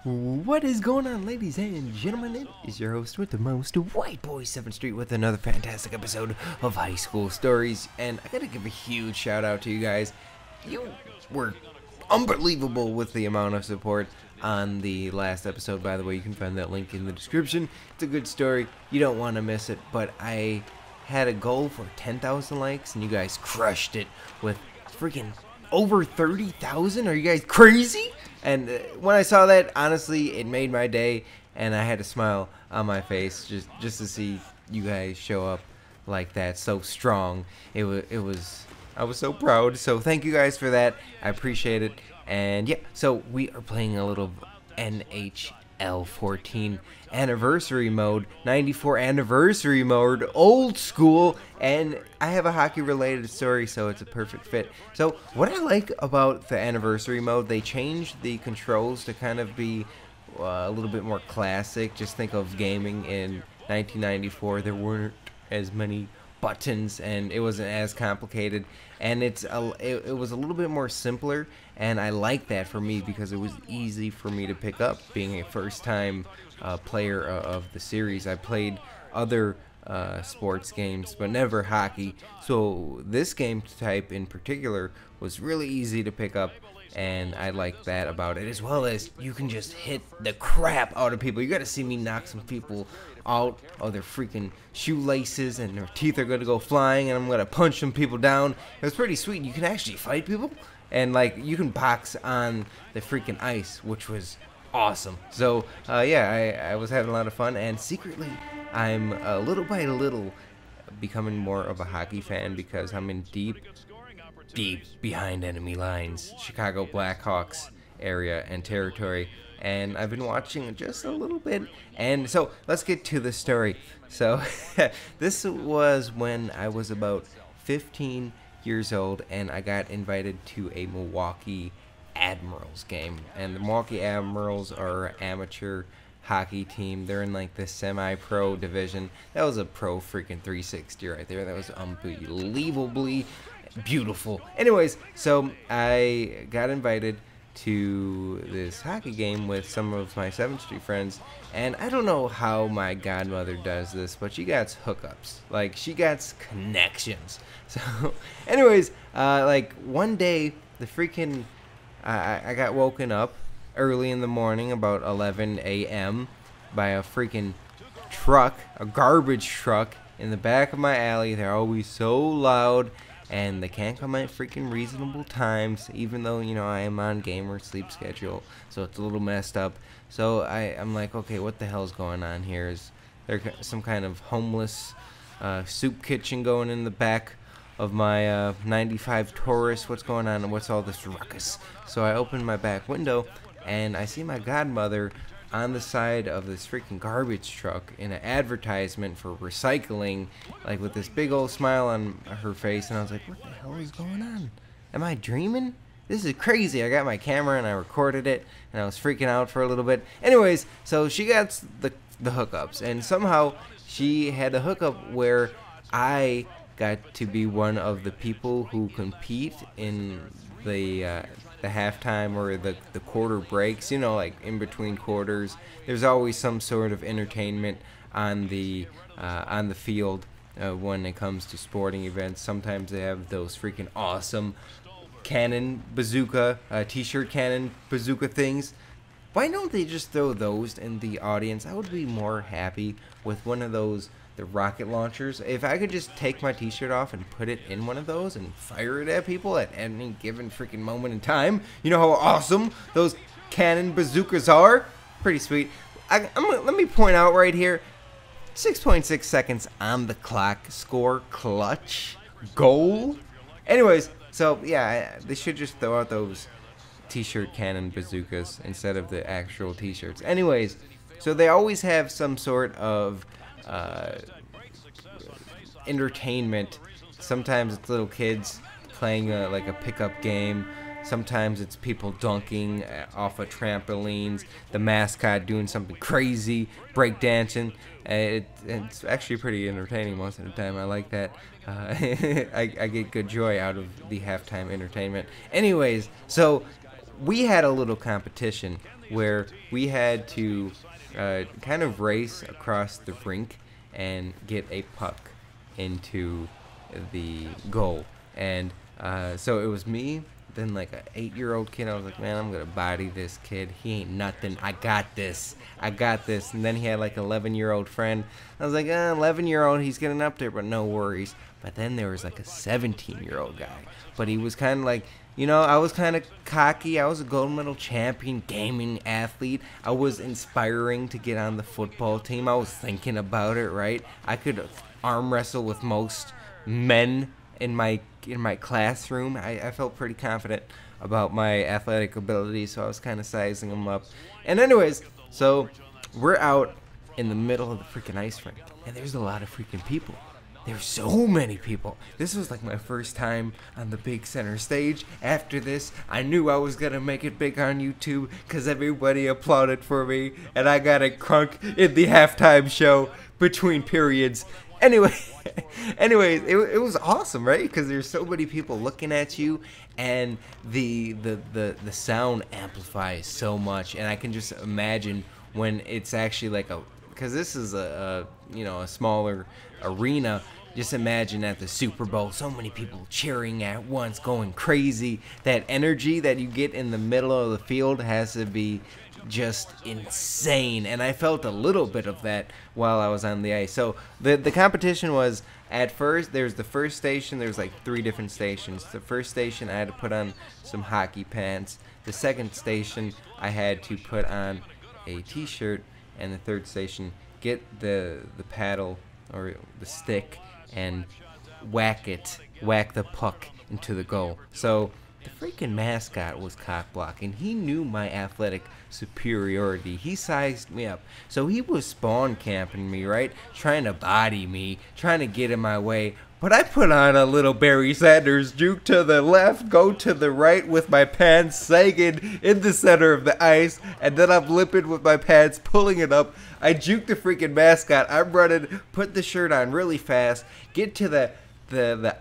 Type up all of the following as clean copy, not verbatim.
What is going on, ladies and gentlemen? It is your host with the most, Whiteboy7thst, with another fantastic episode of High School Stories. And I gotta give a huge shout out to you guys. You were unbelievable with the amount of support on the last episode. By the way, you can find that link in the description. It's a good story. You don't want to miss it. But I had a goal for 10,000 likes, and you guys crushed it with freaking over 30,000. Are you guys crazy? And when I saw that, honestly, it made my day, and I had a smile on my face just to see you guys show up like that, so strong. I was so proud. So thank you guys for that. I appreciate it. And yeah, so we are playing a little NHL 14 anniversary mode, 94 anniversary mode, old school, and I have a hockey related story, so it's a perfect fit. So what I like about the anniversary mode, they changed the controls to kind of be a little bit more classic. Just think of gaming in 1994. There weren't as many buttons, and it wasn't as complicated, and it was a little bit more simpler, and I like that for me because it was easy for me to pick up, being a first time player of the series. I played other sports games, but never hockey, so this game type in particular was really easy to pick up, and I like that about it, as well as you can just hit the crap out of people. You gotta see me knock some people out of their freaking shoelaces, and their teeth are gonna go flying, and I'm gonna punch some people down. It was pretty sweet. You can actually fight people, and like you can box on the freaking ice, which was awesome. So yeah, I was having a lot of fun, and secretly I'm little by little becoming more of a hockey fan because I'm in deep behind enemy lines, Chicago Blackhawks area and territory, and I've been watching just a little bit. And so let's get to the story. So this was when I was about 15 years old, and I got invited to a Milwaukee Admirals game. And the Milwaukee Admirals are an amateur hockey team. They're in like the semi-pro division. That was a pro freaking 360 right there. That was unbelievably beautiful. Anyways, so I got invited to this hockey game with some of my 7th Street friends, and I don't know how my godmother does this, but she got hookups. Like, she got connections. So anyways, like one day the freaking I got woken up early in the morning, about 11 a.m. by a freaking truck, a garbage truck in the back of my alley. They're always so loud, and they can't come at freaking reasonable times, even though, you know, I am on gamer sleep schedule, so it's a little messed up. So I'm like, okay, what the hell's going on here? Is there some kind of homeless soup kitchen going in the back of my 95 Taurus? What's going on, and what's all this ruckus? So I open my back window, and I see my godmother on the side of this freaking garbage truck in an advertisement for recycling, like with this big old smile on her face. And I was like, what the hell is going on? Am I dreaming? This is crazy. I got my camera and I recorded it, and I was freaking out for a little bit. Anyways, so she got the hookups, and somehow she had a hookup where I got to be one of the people who compete in the halftime or the quarter breaks. You know, like in between quarters, there's always some sort of entertainment on the field when it comes to sporting events. Sometimes they have those freaking awesome cannon bazooka, t-shirt cannon bazooka things. Why don't they just throw those in the audience? I would be more happy with one of those, the rocket launchers. If I could just take my t-shirt off and put it in one of those and fire it at people at any given freaking moment in time. You know how awesome those cannon bazookas are? Pretty sweet. Let me point out right here, 6.6 seconds on the clock, score, clutch, goal. Anyways, so yeah, they should just throw out those t-shirt cannon bazookas instead of the actual t-shirts. Anyways, so they always have some sort of entertainment. Sometimes it's little kids playing like a pickup game. Sometimes it's people dunking off of trampolines. The mascot doing something crazy, breakdancing. It's actually pretty entertaining most of the time. I like that. I get good joy out of the halftime entertainment. Anyways, so we had a little competition where we had to kind of race across the rink and get a puck into the goal. And so it was me, then like an 8-year-old kid. I was like, man, I'm gonna body this kid. He ain't nothing. I got this. I got this. And then he had like an 11-year-old friend. I was like, 11-year-old, he's getting up there, but no worries. But then there was like a 17-year-old guy. But he was kind of like, you know, I was kind of cocky. I was a gold medal champion gaming athlete. I was inspiring to get on the football team. I was thinking about it, right? I could arm wrestle with most men in my classroom. I felt pretty confident about my athletic ability, so I was kind of sizing them up. And anyways, so we're out in the middle of the freaking ice rink, and there's a lot of freaking people. There's so many people. This was like my first time on the big center stage. After this, I knew I was gonna make it big on YouTube because everybody applauded for me, and I got a crunk in the halftime show between periods. Anyways, it was awesome, right? Because there's so many people looking at you, and the sound amplifies so much, and I can just imagine when it's actually like because this is a smaller arena. Just imagine at the Super Bowl, so many people cheering at once, going crazy. That energy that you get in the middle of the field has to be just insane, and I felt a little bit of that while I was on the ice. So the competition was, at first, there's the first station. There's like 3 different stations. The first station, I had to put on some hockey pants. The second station, I had to put on a t-shirt. And the third station, get the paddle or the stick and whack the puck into the goal. So the freaking mascot was cock blocking. He knew my athletic superiority. He sized me up. So he was spawn camping me, right? Trying to body me, trying to get in my way. But I put on a little Barry Sanders juke to the left, go to the right with my pants sagging in the center of the ice, and then I'm limping with my pants, pulling it up. I juke the freaking mascot. I'm running, put the shirt on really fast, get to the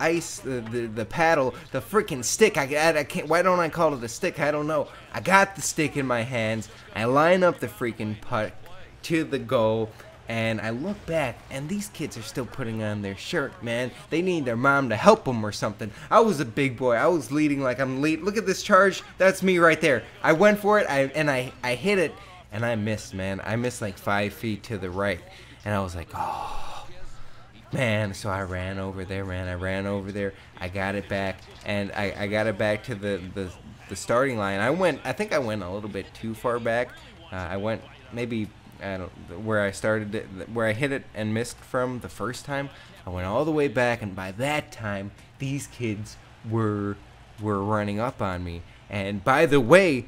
ice, the paddle, the freaking stick. I can't. Why don't I call it a stick? I don't know. I got the stick in my hands. I line up the freaking puck to the goal. And I look back, and these kids are still putting on their shirt, man. They need their mom to help them or something. I was a big boy. I was leading like I'm lead. Look at this charge. That's me right there. I went for it, and I hit it, and I missed, man. I missed like 5 feet to the right. And I was like, oh, man. So I ran over there, man. I ran over there. I got it back, and I got it back to the starting line. I think I went a little bit too far back. I went maybe... where I started it, where I hit it and missed from the first time. I went all the way back, and by that time, these kids were running up on me. And by the way,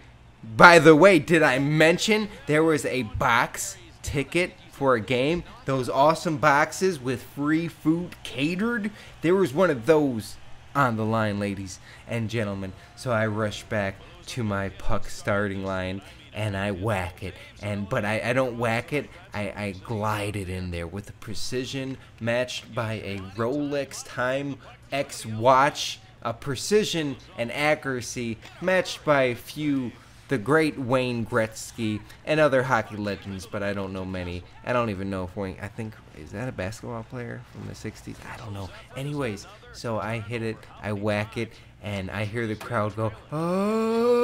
did I mention there was a box ticket for a game? Those awesome boxes with free food catered? There was one of those on the line, ladies and gentlemen. So I rushed back to my puck starting line, and I whack it, but I don't whack it, I glide it in there with a precision matched by a Rolex Time X watch, a precision and accuracy matched by the great Wayne Gretzky and other hockey legends, but I don't know many. I don't even know if Wayne, I think, is that a basketball player from the 60s? I don't know. Anyways, so I hit it, I whack it, and I hear the crowd go, oh!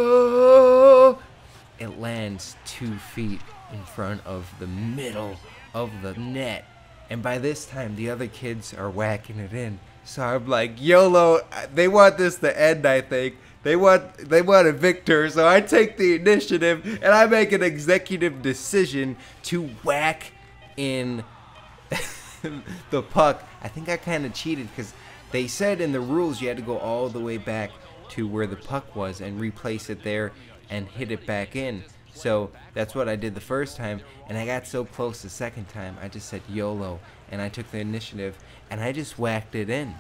It lands 2 feet in front of the middle of the net. And by this time, the other kids are whacking it in. So I'm like, YOLO, they want this to end, I think. They want a victor, so I take the initiative, and I make an executive decision to whack in the puck. I think I kind of cheated, because they said in the rules you had to go all the way back to where the puck was and replace it there and hit it back in. So that's what I did the first time, and I got so close the second time, I just said YOLO, and I took the initiative, and I just whacked it in.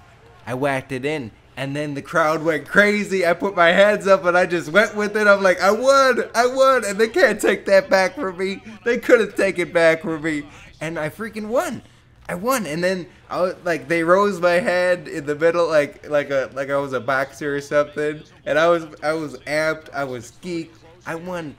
I whacked it in, and then the crowd went crazy. I put my hands up, and I just went with it. I'm like, I won, and they can't take that back from me. They couldn't take it back from me, and I freaking won. I won, and then I was like, they rose my head in the middle, like I was a boxer or something, and I was amped, I was geeked. I won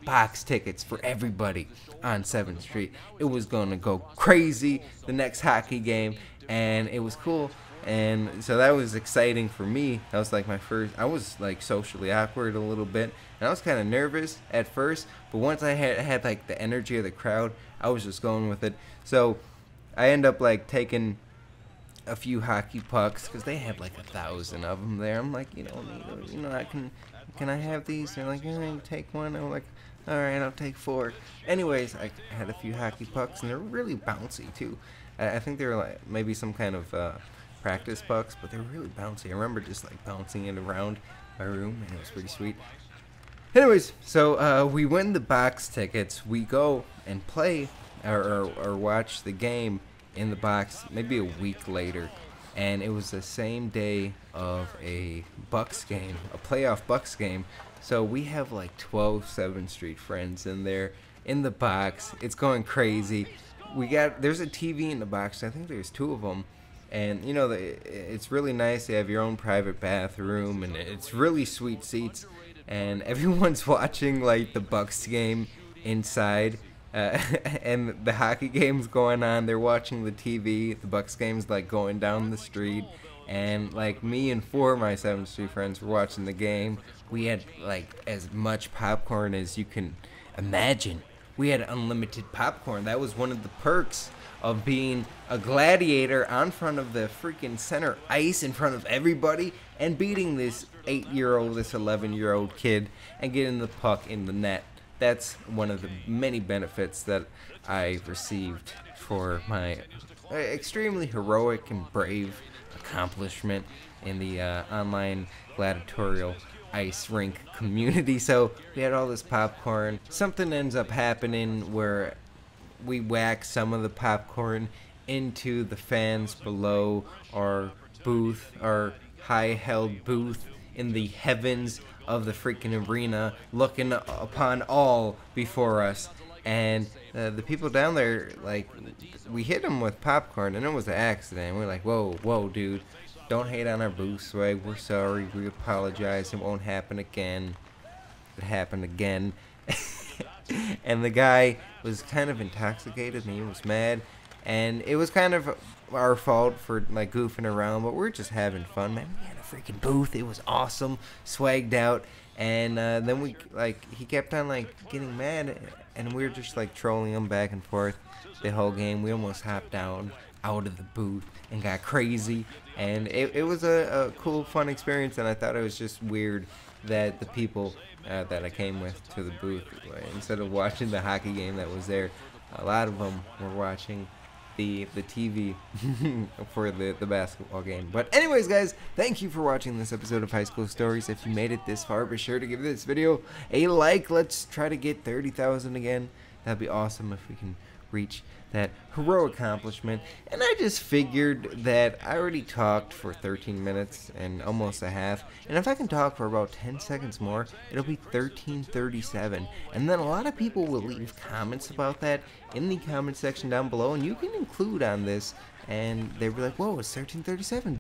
box tickets for everybody on 7th Street. It was gonna go crazy the next hockey game, and it was cool. And so that was exciting for me. That was like my first. I was like socially awkward a little bit, and I was kind of nervous at first. But once I had like the energy of the crowd, I was just going with it. So I end up like taking a few hockey pucks because they had like 1,000 of them there. I'm like, I can I have these? They're like, take one. I'm like, all right, I'll take 4. Anyways, I had a few hockey pucks, and they're really bouncy too. I think they were like maybe some kind of practice pucks, but they're really bouncy. I remember just like bouncing it around my room, and it was pretty sweet. Anyways, so we win the box tickets. We go and play or watch the game in the box maybe a week later, and it was the same day of a Bucks game, a playoff Bucks game. So we have like 12 7th Street friends in there in the box. It's going crazy. There's a TV in the box. I think there's 2 of them. And it's really nice. They have your own private bathroom, and it's really sweet seats. And everyone's watching like the Bucks game inside, and the hockey game's going on. They're watching the TV. The Bucks game's like going down the street, and like me and 4 of my 7th Street friends were watching the game. We had like as much popcorn as you can imagine. We had unlimited popcorn. That was one of the perks of being a gladiator on front of the freaking center ice in front of everybody and beating this 8-year-old, this 11-year-old kid and getting the puck in the net. That's one of the many benefits that I received for my extremely heroic and brave accomplishment in the online gladiatorial ice rink community. So we had all this popcorn. Something ends up happening where we whack some of the popcorn into the fans below our booth, our high-held booth in the heavens of the freaking arena, looking upon all before us. And the people down there, like, we hit them with popcorn, and it was an accident. We're like, whoa, dude, don't hate on our booth swag. We're sorry. We apologize. It won't happen again. It happened again. And the guy was kind of intoxicated, and he was mad, and it was kind of our fault for like goofing around, but we're just having fun, man. We had a freaking booth. It was awesome, swagged out, and then he kept on like getting mad, and we were just like trolling him back and forth the whole game. We almost hopped down out of the booth and got crazy, and it was a cool, fun experience. And I thought it was just weird that the people that I came with to the booth, instead of watching the hockey game that was there, a lot of them were watching the TV for the basketball game. But anyways, guys, thank you for watching this episode of High School Stories. If you made it this far, be sure to give this video a like. Let's try to get 30,000 again. That'd be awesome if we can reach that heroic accomplishment. And I just figured that I already talked for 13 minutes and almost a half, and if I can talk for about 10 seconds more, it'll be 13:37. And then a lot of people will leave comments about that in the comment section down below, and you can include on this, and they'll be like, whoa, it's 13:37,